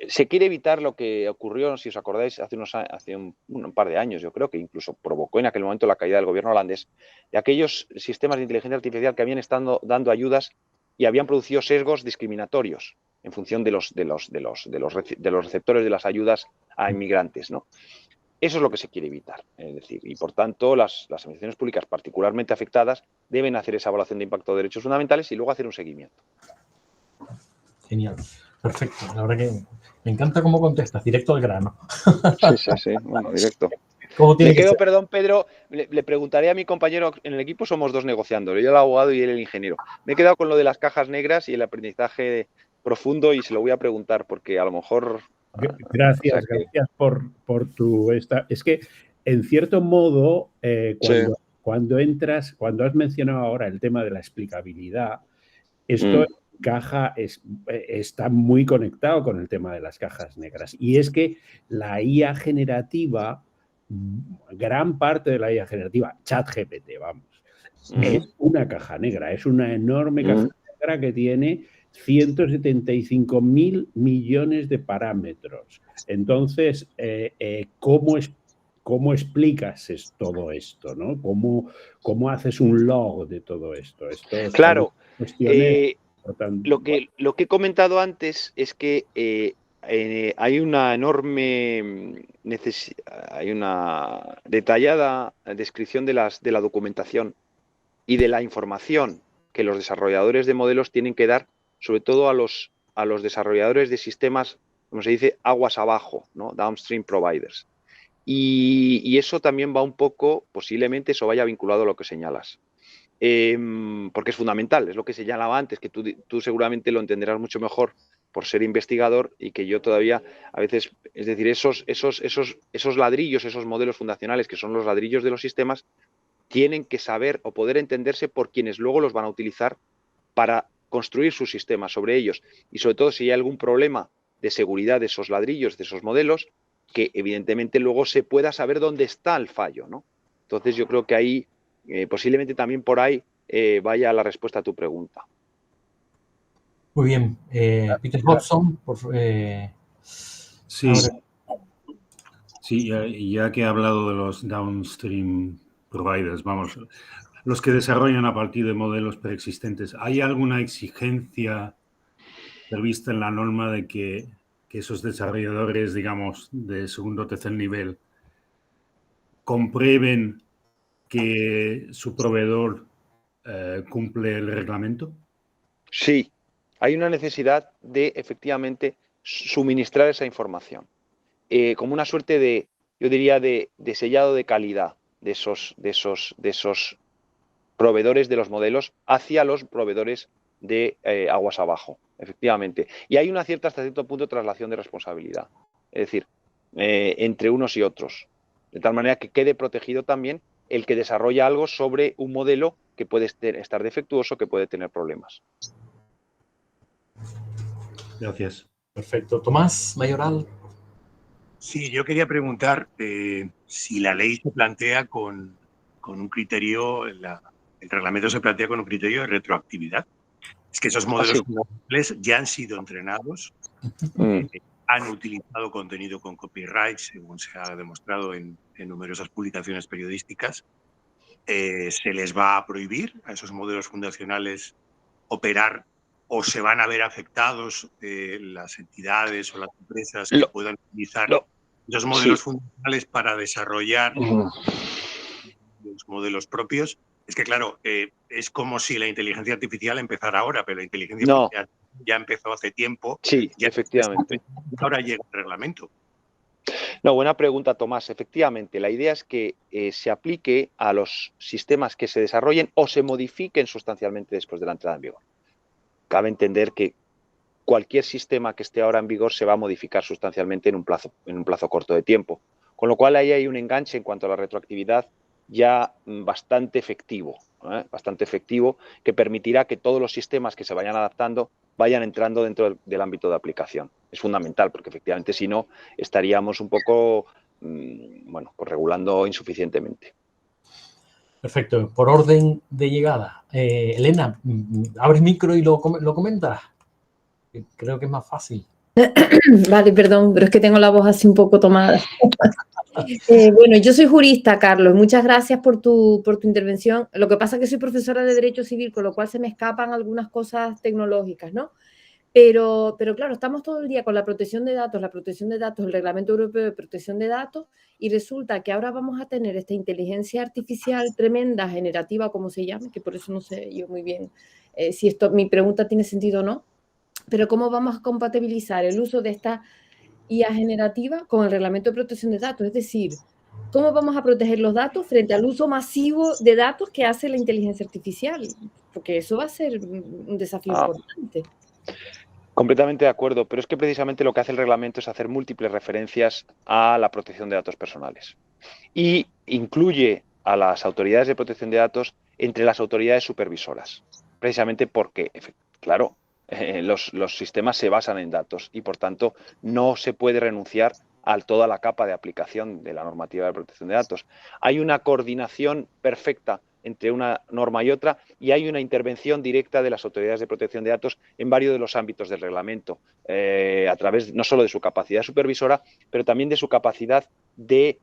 Se quiere evitar lo que ocurrió, si os acordáis, hace un par de años, yo creo, que incluso provocó en aquel momento la caída del gobierno holandés, de aquellos sistemas de inteligencia artificial que habían estado dando ayudas y habían producido sesgos discriminatorios en función de los receptores de las ayudas a inmigrantes, ¿no? Eso es lo que se quiere evitar. Es decir, y por tanto, las administraciones públicas particularmente afectadas deben hacer esa evaluación de impacto de derechos fundamentales y luego hacer un seguimiento.
Genial. Perfecto. La verdad que me encanta cómo contestas, directo al grano.
Sí. Bueno, directo.
¿Cómo tiene
Me
que
quedo,
ser?
perdón, Pedro, le preguntaré a mi compañero, en el equipo somos dos negociando, yo el abogado y él el ingeniero. Me he quedado con lo de las cajas negras y el aprendizaje profundo y se lo voy a preguntar porque a lo mejor...
Gracias por tu... Es que, en cierto modo,
Sí.
cuando has mencionado ahora el tema de la explicabilidad, esto está muy conectado con el tema de las cajas negras. Y es que la IA generativa, gran parte de la IA generativa, ChatGPT, vamos, es una caja negra, es una enorme caja negra que tiene 175.000 millones de parámetros. Entonces, ¿cómo explicas todo esto? ¿No? ¿Cómo haces un log de todo esto?
Claro,
importantes.
lo que he comentado antes es que hay una enorme hay una detallada descripción de la documentación y de la información que los desarrolladores de modelos tienen que dar, sobre todo a los desarrolladores de sistemas, como se dice, aguas abajo, ¿no? Downstream providers. Y eso también va un poco, posiblemente eso vaya vinculado a lo que señalas. Porque es fundamental, es lo que señalaba antes, que tú seguramente lo entenderás mucho mejor por ser investigador y que yo todavía a veces, es decir, esos ladrillos, esos modelos fundacionales que son los ladrillos de los sistemas, tienen que saber o poder entenderse por quienes luego los van a utilizar para construir sus sistemas sobre ellos. Y sobre todo si hay algún problema de seguridad de esos ladrillos, de esos modelos, que evidentemente luego se pueda saber dónde está el fallo, ¿no? Entonces yo creo que ahí, posiblemente también por ahí vaya la respuesta a tu pregunta.
Muy bien. Peter Hobson,
Sí, sí, ya que he hablado de los downstream providers, vamos, los que desarrollan a partir de modelos preexistentes, ¿hay alguna exigencia prevista en la norma de que esos desarrolladores, digamos, de segundo o tercer nivel, comprueben que su proveedor cumple el reglamento?
Sí, hay una necesidad de efectivamente suministrar esa información. Como una suerte de, yo diría, de sellado de calidad de esos proveedores de los modelos hacia los proveedores de aguas abajo, efectivamente. Y hay una cierta, hasta cierto punto, traslación de responsabilidad. Es decir, entre unos y otros. De tal manera que quede protegido también el que desarrolla algo sobre un modelo que puede estar defectuoso, que puede tener problemas.
Gracias.
Perfecto. Tomás Mayoral.
Sí, yo quería preguntar si la ley se plantea con un criterio, el reglamento se plantea con un criterio de retroactividad. Es que esos modelos fundamentales ya han sido entrenados, han utilizado contenido con copyright, según se ha demostrado en numerosas publicaciones periodísticas. ¿Se les va a prohibir a esos modelos fundacionales operar o se van a ver afectados las entidades o las empresas que puedan utilizar los modelos fundacionales para desarrollar los modelos propios? Es que, claro, es como si la inteligencia artificial empezara ahora, pero la inteligencia artificial ya empezó hace tiempo.
Sí, efectivamente.
Ahora llega el reglamento.
No, buena pregunta, Tomás. Efectivamente, la idea es que se aplique a los sistemas que se desarrollen o se modifiquen sustancialmente después de la entrada en vigor. Cabe entender que cualquier sistema que esté ahora en vigor se va a modificar sustancialmente en un plazo corto de tiempo. Con lo cual ahí hay un enganche en cuanto a la retroactividad ya bastante efectivo, que permitirá que todos los sistemas que se vayan adaptando vayan entrando dentro del ámbito de aplicación. Es fundamental porque efectivamente si no estaríamos un poco pues regulando insuficientemente.
Perfecto. Por orden de llegada. Elena, abres micro y lo comentas. Creo que es más fácil.
Vale, perdón, pero es que tengo la voz así un poco tomada. Bueno, yo soy jurista, Carlos. Muchas gracias por tu intervención. Lo que pasa es que soy profesora de Derecho Civil, con lo cual se me escapan algunas cosas tecnológicas, ¿no? Pero claro, estamos todo el día con la protección de datos, el Reglamento Europeo de Protección de Datos, y resulta que ahora vamos a tener esta inteligencia artificial tremenda, generativa, como se llama, que por eso no sé yo muy bien si mi pregunta tiene sentido o no, pero ¿cómo vamos a compatibilizar el uso de esta IA generativa con el Reglamento de Protección de Datos? Es decir, ¿cómo vamos a proteger los datos frente al uso masivo de datos que hace la inteligencia artificial? Porque eso va a ser un desafío importante.
Completamente de acuerdo, pero es que precisamente lo que hace el reglamento es hacer múltiples referencias a la protección de datos personales y incluye a las autoridades de protección de datos entre las autoridades supervisoras, precisamente porque, claro, los sistemas se basan en datos y, por tanto, no se puede renunciar a toda la capa de aplicación de la normativa de protección de datos. Hay una coordinación perfecta entre una norma y otra y hay una intervención directa de las autoridades de protección de datos en varios de los ámbitos del reglamento, a través no solo de su capacidad supervisora, pero también de su capacidad de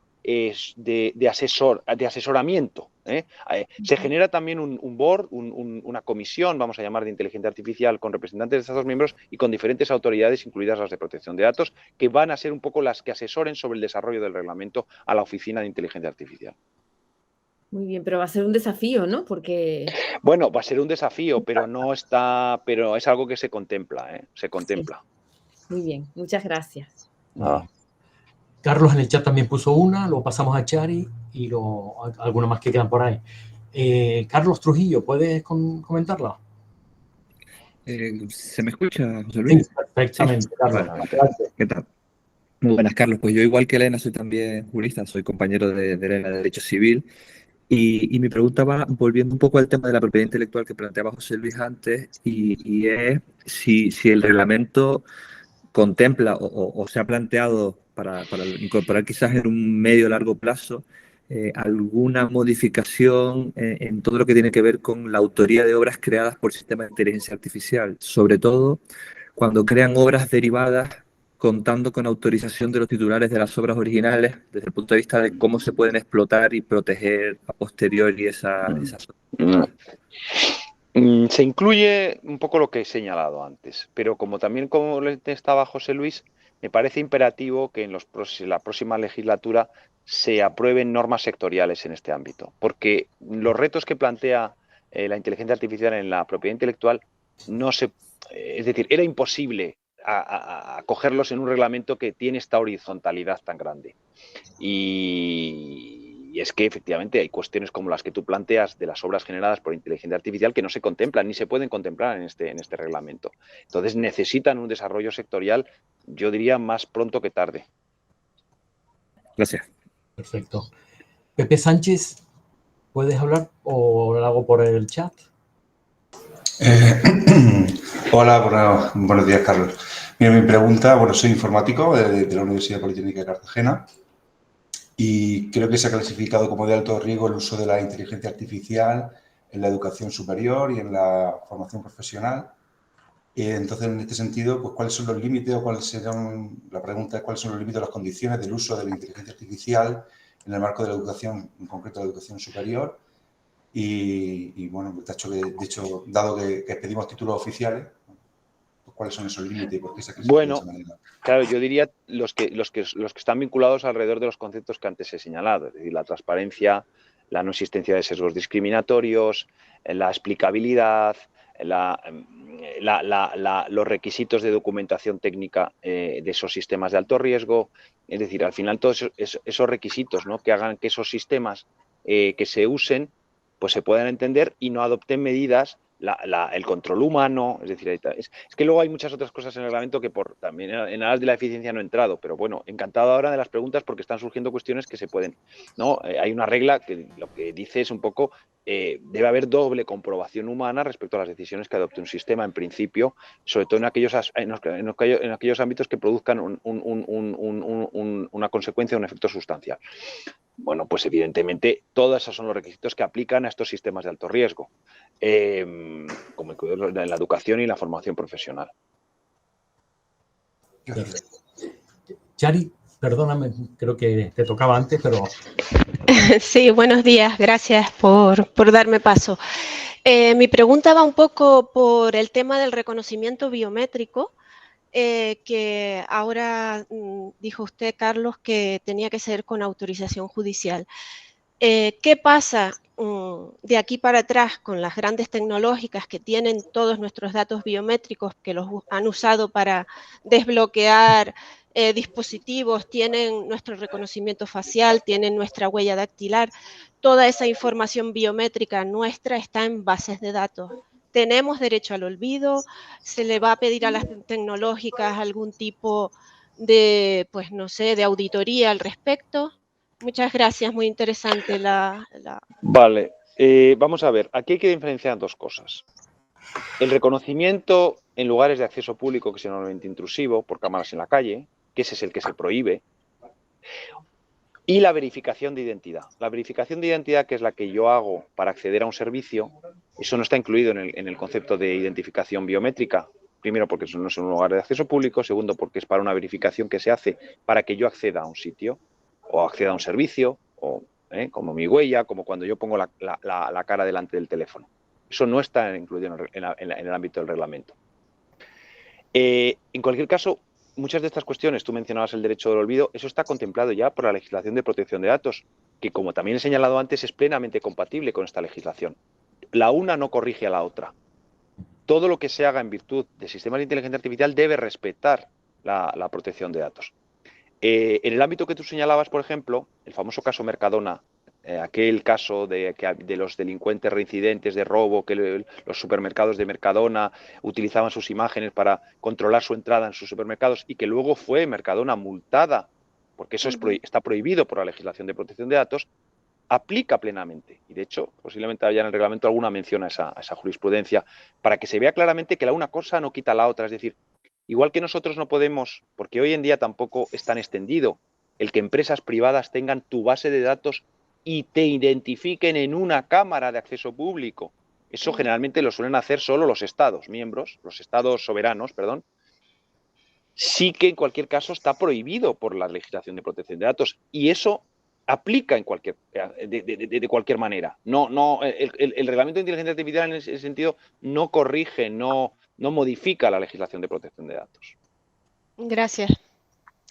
asesoramiento. Se genera también un board, una comisión, vamos a llamar, de inteligencia artificial con representantes de Estados miembros y con diferentes autoridades, incluidas las de protección de datos, que van a ser un poco las que asesoren sobre el desarrollo del reglamento a la Oficina de Inteligencia Artificial.
Muy bien, pero va a ser un desafío, ¿no? Porque...
Bueno, va a ser un desafío, pero es algo que se contempla, se contempla.
Sí. Muy bien, muchas gracias.
Carlos en el chat también puso una, lo pasamos a Chari y algunos más que quedan por ahí. Carlos Trujillo, ¿puedes comentarla?
¿Se me escucha, José Luis?
Sí, perfectamente, sí. Carlos.
Vale. ¿Qué tal? Muy buenas, Carlos. Pues yo, igual que Elena, soy también jurista, soy compañero de Elena de Derecho Civil. Y mi pregunta va volviendo un poco al tema de la propiedad intelectual que planteaba José Luis antes, y es si el reglamento contempla o se ha planteado para incorporar quizás en un medio o largo plazo alguna modificación en todo lo que tiene que ver con la autoría de obras creadas por sistemas de inteligencia artificial, sobre todo cuando crean obras derivadas contando con autorización de los titulares de las obras originales, desde el punto de vista de cómo se pueden explotar y proteger a posteriori esas obras.
Se incluye un poco lo que he señalado antes, pero como también como estaba José Luis, me parece imperativo que en la próxima legislatura se aprueben normas sectoriales en este ámbito, porque los retos que plantea la inteligencia artificial en la propiedad intelectual es decir, era imposible acogerlos en un reglamento que tiene esta horizontalidad tan grande. Y es que efectivamente hay cuestiones como las que tú planteas de las obras generadas por inteligencia artificial que no se contemplan ni se pueden contemplar en este reglamento. Entonces necesitan un desarrollo sectorial, yo diría, más pronto que tarde.
Gracias.
Perfecto. Pepe Sánchez, ¿puedes hablar o lo hago por el chat?
Hola, buenos días, Carlos. Mira, mi pregunta, soy informático de la Universidad Politécnica de Cartagena y creo que se ha clasificado como de alto riesgo el uso de la inteligencia artificial en la educación superior y en la formación profesional. Entonces, en este sentido, pues, ¿cuáles son los límites o la pregunta es cuáles son los límites o las condiciones del uso de la inteligencia artificial en el marco de la educación, en concreto de la educación superior? Y bueno, de hecho, dado que pedimos títulos oficiales, pues, ¿cuáles son esos límites y por qué se clasifica de esa manera?
Claro, yo diría los que están vinculados alrededor de los conceptos que antes he señalado, es decir, la transparencia, la no existencia de sesgos discriminatorios, la explicabilidad, los requisitos de documentación técnica de esos sistemas de alto riesgo. Es decir, al final todos esos requisitos, ¿no?, que hagan que esos sistemas que se usen pues se puedan entender y no adopten medidas, el control humano, es decir, es que luego hay muchas otras cosas en el reglamento que también en aras de la eficiencia no he entrado, pero bueno, encantado ahora de las preguntas porque están surgiendo cuestiones que se pueden, ¿no? Hay una regla que lo que dice es un poco, debe haber doble comprobación humana respecto a las decisiones que adopte un sistema en principio, sobre todo en aquellos ámbitos que produzcan una consecuencia, un efecto sustancial. Bueno, pues evidentemente todos esos son los requisitos que aplican a estos sistemas de alto riesgo, como en la educación y la formación profesional.
Yari, perdóname, creo que te tocaba antes, pero...
Sí, buenos días, gracias por darme paso. Mi pregunta va un poco por el tema del reconocimiento biométrico, que ahora dijo usted, Carlos, que tenía que ser con autorización judicial. ¿Qué pasa de aquí para atrás con las grandes tecnológicas que tienen todos nuestros datos biométricos, que los han usado para desbloquear dispositivos, tienen nuestro reconocimiento facial, tienen nuestra huella dactilar? Toda esa información biométrica nuestra está en bases de datos. Tenemos derecho al olvido, se le va a pedir a las tecnológicas algún tipo de, pues no sé, de auditoría al respecto. Muchas gracias, muy interesante
Vale, vamos a ver, aquí hay que diferenciar dos cosas. El reconocimiento en lugares de acceso público, que es enormemente intrusivo, por cámaras en la calle, que ese es el que se prohíbe, y la verificación de identidad. La verificación de identidad, que es la que yo hago para acceder a un servicio, eso no está incluido en el concepto de identificación biométrica. Primero, porque eso no es un lugar de acceso público. Segundo, porque es para una verificación que se hace para que yo acceda a un sitio o acceda a un servicio, o como mi huella, como cuando yo pongo la cara delante del teléfono. Eso no está incluido en el ámbito del reglamento. En cualquier caso, muchas de estas cuestiones, tú mencionabas el derecho del olvido, eso está contemplado ya por la legislación de protección de datos, que como también he señalado antes, es plenamente compatible con esta legislación. La una no corrige a la otra. Todo lo que se haga en virtud de sistemas de inteligencia artificial debe respetar la protección de datos. En el ámbito que tú señalabas, por ejemplo, el famoso caso Mercadona, aquel caso de los delincuentes reincidentes de robo, que los supermercados de Mercadona utilizaban sus imágenes para controlar su entrada en sus supermercados y que luego fue Mercadona multada, porque eso está prohibido por la legislación de protección de datos, aplica plenamente. Y de hecho, posiblemente haya en el reglamento alguna mención a esa jurisprudencia, para que se vea claramente que la una cosa no quita la otra. Es decir, igual que nosotros no podemos, porque hoy en día tampoco es tan extendido el que empresas privadas tengan tu base de datos y te identifiquen en una cámara de acceso público. Eso generalmente lo suelen hacer solo los estados miembros, los estados soberanos, perdón. Sí que en cualquier caso está prohibido por la legislación de protección de datos y eso aplica de cualquier manera. El reglamento de inteligencia artificial en ese sentido no corrige, no modifica la legislación de protección de datos.
Gracias.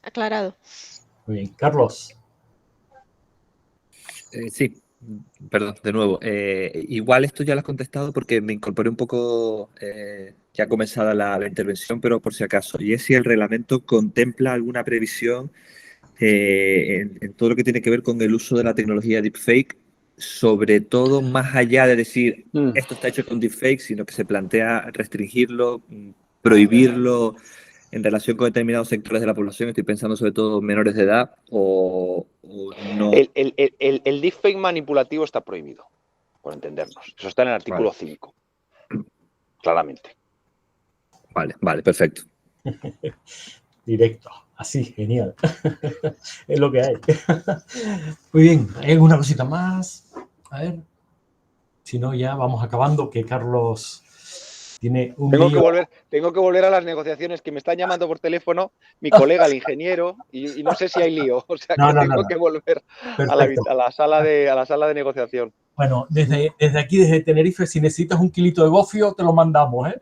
aclarado.
Muy bien. Carlos.
Sí, perdón, de nuevo. Igual esto ya lo has contestado porque me incorporé un poco ya comenzada la intervención, pero por si acaso. Y es si el reglamento contempla alguna previsión en todo lo que tiene que ver con el uso de la tecnología deepfake, sobre todo más allá de decir esto está hecho con deepfake, sino que se plantea restringirlo, prohibirlo en relación con determinados sectores de la población. Estoy pensando sobre todo menores de edad o no.
El deepfake manipulativo está prohibido, por entendernos. Eso está en el artículo 5, claramente.
Vale, perfecto.
Directo, así, genial. Es lo que hay. Muy bien, ¿hay alguna cosita más? A ver, si no ya vamos acabando, que Carlos tiene un
Tengo
lío.
que volver a las negociaciones, que me están llamando por teléfono mi colega, el ingeniero, y no sé si hay lío. O sea, que tengo que volver a la sala de negociación.
Bueno, desde aquí, desde Tenerife, si necesitas un kilito de gofio, te lo mandamos, ¿eh?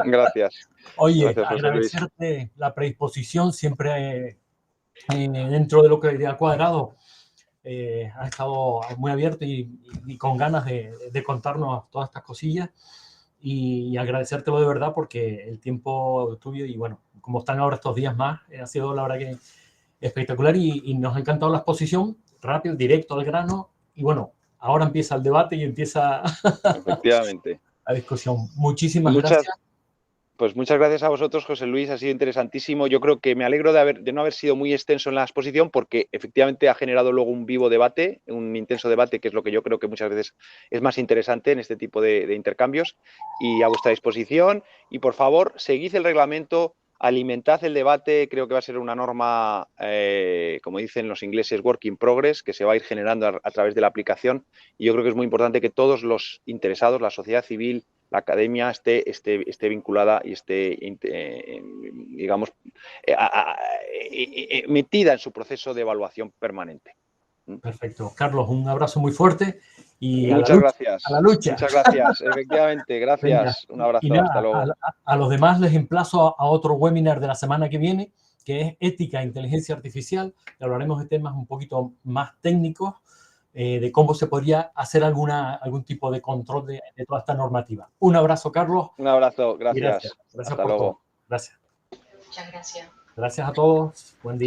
Gracias.
Oye,
Gracias, José Luis.
agradecerte la predisposición siempre dentro de lo que ha cuadrado. Has estado muy abierto y con ganas de contarnos todas estas cosillas y agradecértelo de verdad porque el tiempo tuyo y bueno, como están ahora estos días más, ha sido la verdad que espectacular y nos ha encantado la exposición, rápido, directo al grano y bueno, ahora empieza el debate y empieza
Efectivamente.
la discusión. Muchísimas gracias.
Pues muchas gracias a vosotros, José Luis, ha sido interesantísimo. Yo creo que me alegro de no haber sido muy extenso en la exposición porque efectivamente ha generado luego un vivo debate, un intenso debate, que es lo que yo creo que muchas veces es más interesante en este tipo de intercambios. Y a vuestra disposición. Y por favor, seguid el reglamento, alimentad el debate. Creo que va a ser una norma, como dicen los ingleses, work in progress, que se va a ir generando a través de la aplicación. Y yo creo que es muy importante que todos los interesados, la sociedad civil, la academia esté vinculada y esté, digamos, metida en su proceso de evaluación permanente.
Perfecto. Carlos, un abrazo muy fuerte y
muchas gracias.
A la lucha.
Muchas gracias, efectivamente. Gracias.
Venga.
Un abrazo.
Nada,
hasta luego.
A los demás les emplazo a otro webinar de la semana que viene, que es Ética e Inteligencia Artificial. Hablaremos de temas un poquito más técnicos, de cómo se podría hacer algún tipo de control de toda esta normativa. Un abrazo, Carlos.
Un abrazo, gracias.
Gracias
Hasta
por
luego.
todo. Gracias.
Muchas gracias.
Gracias a todos. Buen día.